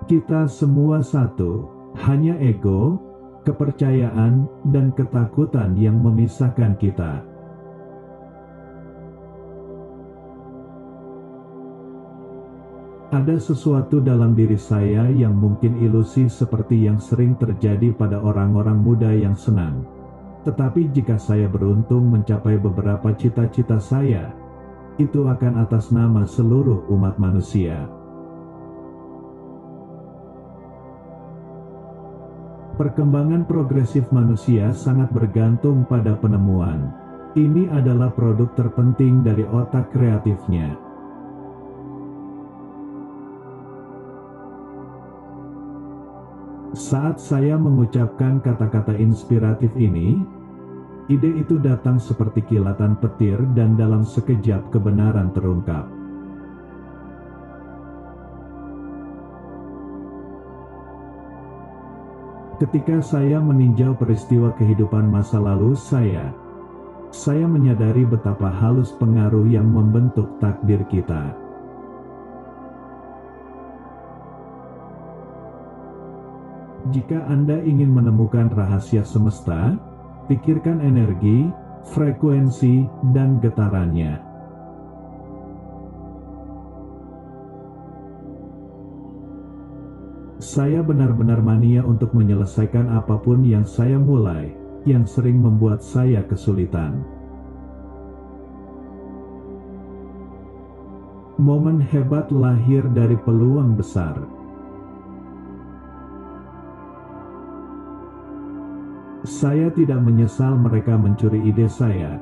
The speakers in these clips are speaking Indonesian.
Kita semua satu, hanya ego, kepercayaan, dan ketakutan yang memisahkan kita. Ada sesuatu dalam diri saya yang mungkin ilusi seperti yang sering terjadi pada orang-orang muda yang senang. Tetapi jika saya beruntung mencapai beberapa cita-cita saya, itu akan atas nama seluruh umat manusia. Perkembangan progresif manusia sangat bergantung pada penemuan. Ini adalah produk terpenting dari otak kreatifnya. Saat saya mengucapkan kata-kata inspiratif ini, ide itu datang seperti kilatan petir dan dalam sekejap kebenaran terungkap. Ketika saya meninjau peristiwa kehidupan masa lalu saya menyadari betapa halus pengaruh yang membentuk takdir kita. Jika Anda ingin menemukan rahasia semesta, pikirkan energi, frekuensi, dan getarannya. Saya benar-benar mania untuk menyelesaikan apapun yang saya mulai, yang sering membuat saya kesulitan. Momen hebat lahir dari peluang besar. Saya tidak menyesal mereka mencuri ide saya,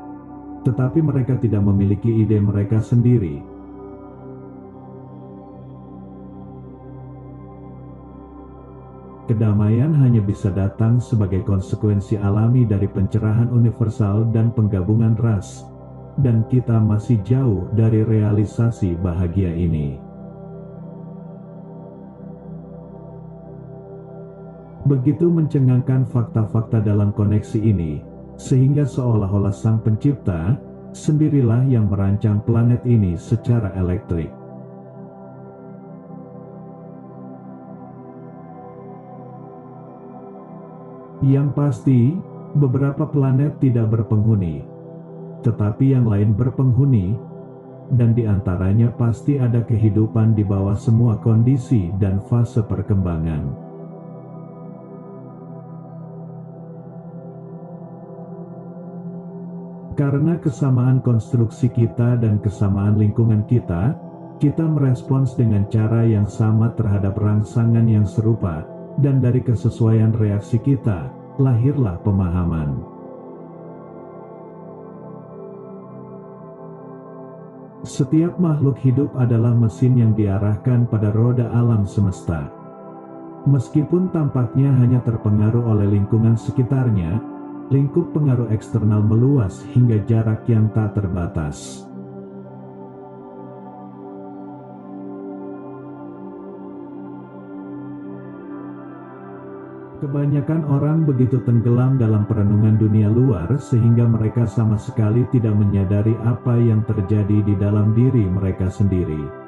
tetapi mereka tidak memiliki ide mereka sendiri. Kedamaian hanya bisa datang sebagai konsekuensi alami dari pencerahan universal dan penggabungan ras, dan kita masih jauh dari realisasi bahagia ini. Begitu mencengangkan fakta-fakta dalam koneksi ini, sehingga seolah-olah Sang Pencipta sendirilah yang merancang planet ini secara elektrik. Yang pasti, beberapa planet tidak berpenghuni, tetapi yang lain berpenghuni, dan di antaranya pasti ada kehidupan di bawah semua kondisi dan fase perkembangan. Karena kesamaan konstruksi kita dan kesamaan lingkungan kita merespons dengan cara yang sama terhadap rangsangan yang serupa, dan dari kesesuaian reaksi kita, lahirlah pemahaman. Setiap makhluk hidup adalah mesin yang diarahkan pada roda alam semesta. Meskipun tampaknya hanya terpengaruh oleh lingkungan sekitarnya, lingkup pengaruh eksternal meluas hingga jarak yang tak terbatas. Kebanyakan orang begitu tenggelam dalam perenungan dunia luar sehingga mereka sama sekali tidak menyadari apa yang terjadi di dalam diri mereka sendiri.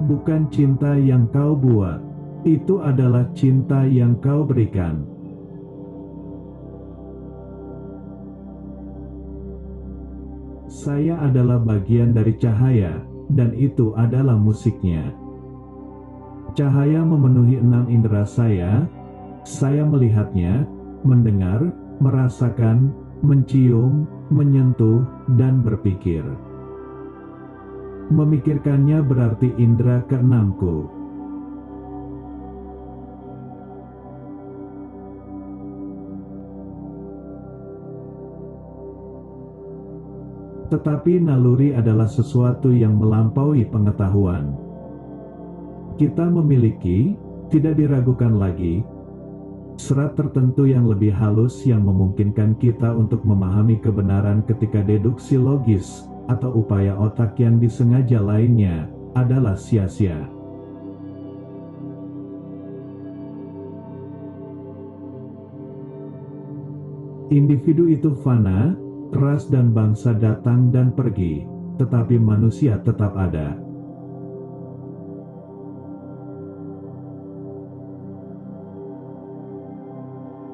Bukan cinta yang kau buat, itu adalah cinta yang kau berikan. Saya adalah bagian dari cahaya, dan itu adalah musiknya. Cahaya memenuhi 6 indera saya melihatnya, mendengar, merasakan, mencium, menyentuh, dan berpikir. Memikirkannya berarti indera keenamku. Tetapi naluri adalah sesuatu yang melampaui pengetahuan. Kita memiliki, tidak diragukan lagi, serat tertentu yang lebih halus yang memungkinkan kita untuk memahami kebenaran ketika deduksi logis atau upaya otak yang disengaja lainnya adalah sia-sia. Individu itu fana, ras dan bangsa datang dan pergi, tetapi manusia tetap ada.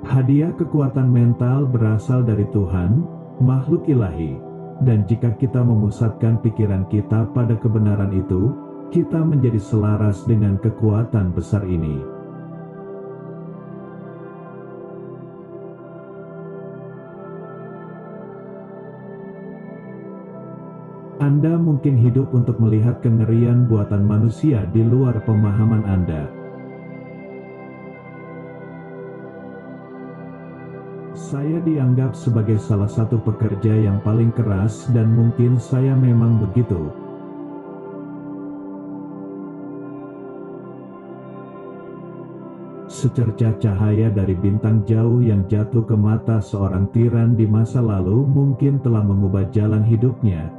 Hadiah kekuatan mental berasal dari Tuhan, makhluk ilahi, dan jika kita memusatkan pikiran kita pada kebenaran itu, kita menjadi selaras dengan kekuatan besar ini. Anda mungkin hidup untuk melihat kengerian buatan manusia di luar pemahaman Anda. Saya dianggap sebagai salah satu pekerja yang paling keras dan mungkin saya memang begitu. Secercah cahaya dari bintang jauh yang jatuh ke mata seorang tiran di masa lalu mungkin telah mengubah jalan hidupnya.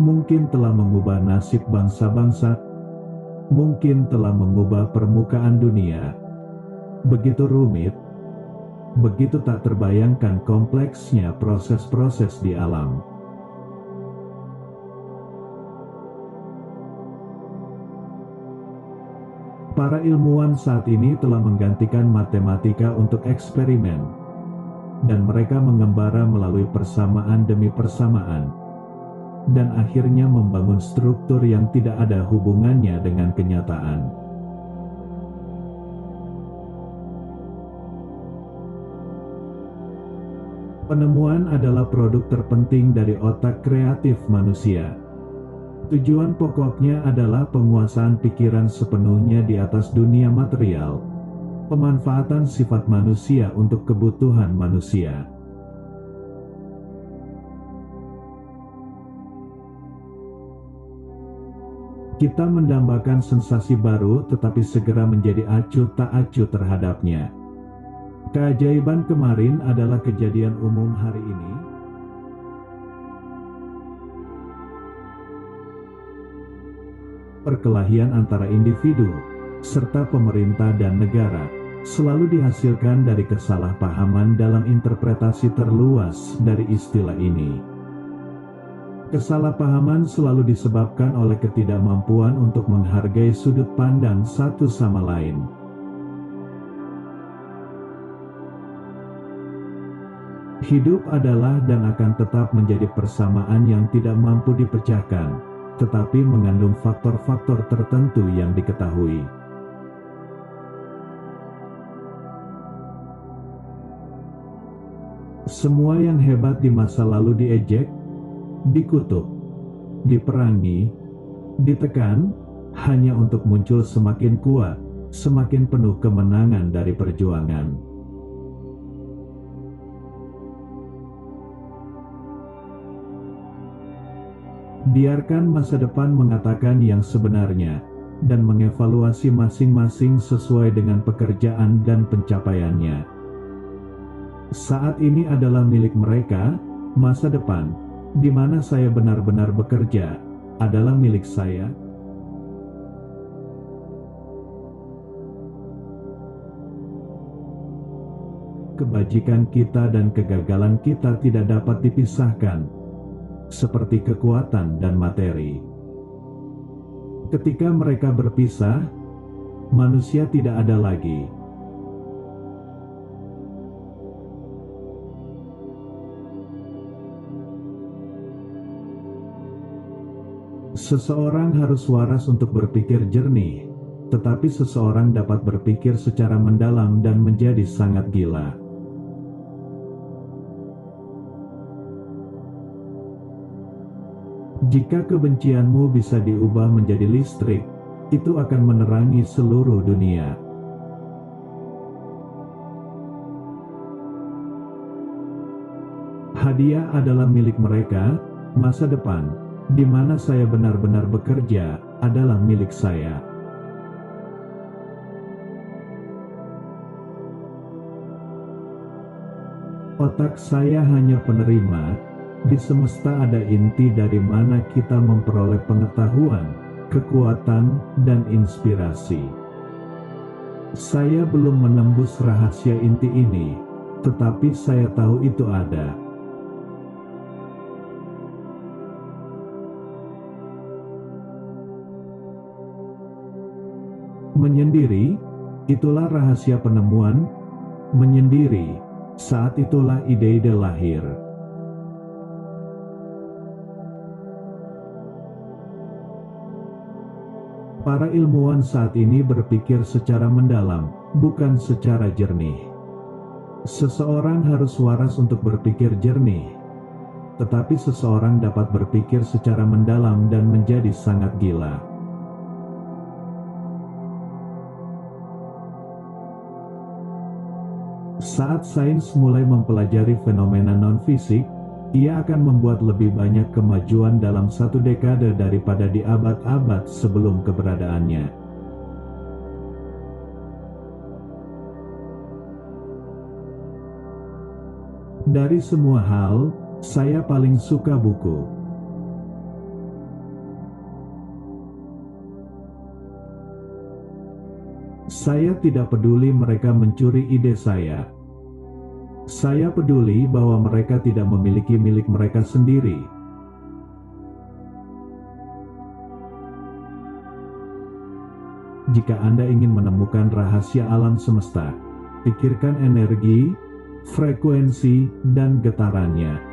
Mungkin telah mengubah nasib bangsa-bangsa, mungkin telah mengubah permukaan dunia. Begitu rumit, begitu tak terbayangkan kompleksnya proses-proses di alam. Para ilmuwan saat ini telah menggantikan matematika untuk eksperimen, dan mereka mengembara melalui persamaan demi persamaan, dan akhirnya membangun struktur yang tidak ada hubungannya dengan kenyataan. Penemuan adalah produk terpenting dari otak kreatif manusia. Tujuan pokoknya adalah penguasaan pikiran sepenuhnya di atas dunia material, pemanfaatan sifat manusia untuk kebutuhan manusia. Kita mendambakan sensasi baru tetapi segera menjadi acuh tak acuh terhadapnya. Keajaiban kemarin adalah kejadian umum hari ini. Perkelahian antara individu, serta pemerintah dan negara, selalu dihasilkan dari kesalahpahaman dalam interpretasi terluas dari istilah ini. Kesalahpahaman selalu disebabkan oleh ketidakmampuan untuk menghargai sudut pandang satu sama lain. Hidup adalah dan akan tetap menjadi persamaan yang tidak mampu dipecahkan, tetapi mengandung faktor-faktor tertentu yang diketahui. Semua yang hebat di masa lalu diejek, dikutuk, diperangi, ditekan, hanya untuk muncul semakin kuat, semakin penuh kemenangan dari perjuangan. Biarkan masa depan mengatakan yang sebenarnya, dan mengevaluasi masing-masing sesuai dengan pekerjaan dan pencapaiannya. Saat ini adalah milik mereka, masa depan, di mana saya benar-benar bekerja, adalah milik saya. Kebajikan kita dan kegagalan kita tidak dapat dipisahkan, seperti kekuatan dan materi. Ketika mereka berpisah, manusia tidak ada lagi. Seseorang harus waras untuk berpikir jernih, tetapi seseorang dapat berpikir secara mendalam dan menjadi sangat gila. Jika kebencianmu bisa diubah menjadi listrik, itu akan menerangi seluruh dunia. Hadiah adalah milik mereka, masa depan, di mana saya benar-benar bekerja, adalah milik saya. Otak saya hanya penerima, di semesta ada inti dari mana kita memperoleh pengetahuan, kekuatan, dan inspirasi. Saya belum menembus rahasia inti ini, tetapi saya tahu itu ada. Menyendiri, itulah rahasia penemuan. Menyendiri, saat itulah ide-ide lahir. Para ilmuwan saat ini berpikir secara mendalam, bukan secara jernih. Seseorang harus waras untuk berpikir jernih. Tetapi seseorang dapat berpikir secara mendalam dan menjadi sangat gila. Saat sains mulai mempelajari fenomena non-fisik, ia akan membuat lebih banyak kemajuan dalam satu dekade daripada di abad-abad sebelum keberadaannya. Dari semua hal, saya paling suka buku. Saya tidak peduli mereka mencuri ide saya. Saya peduli bahwa mereka tidak memiliki milik mereka sendiri. Jika Anda ingin menemukan rahasia alam semesta, pikirkan energi, frekuensi, dan getarannya.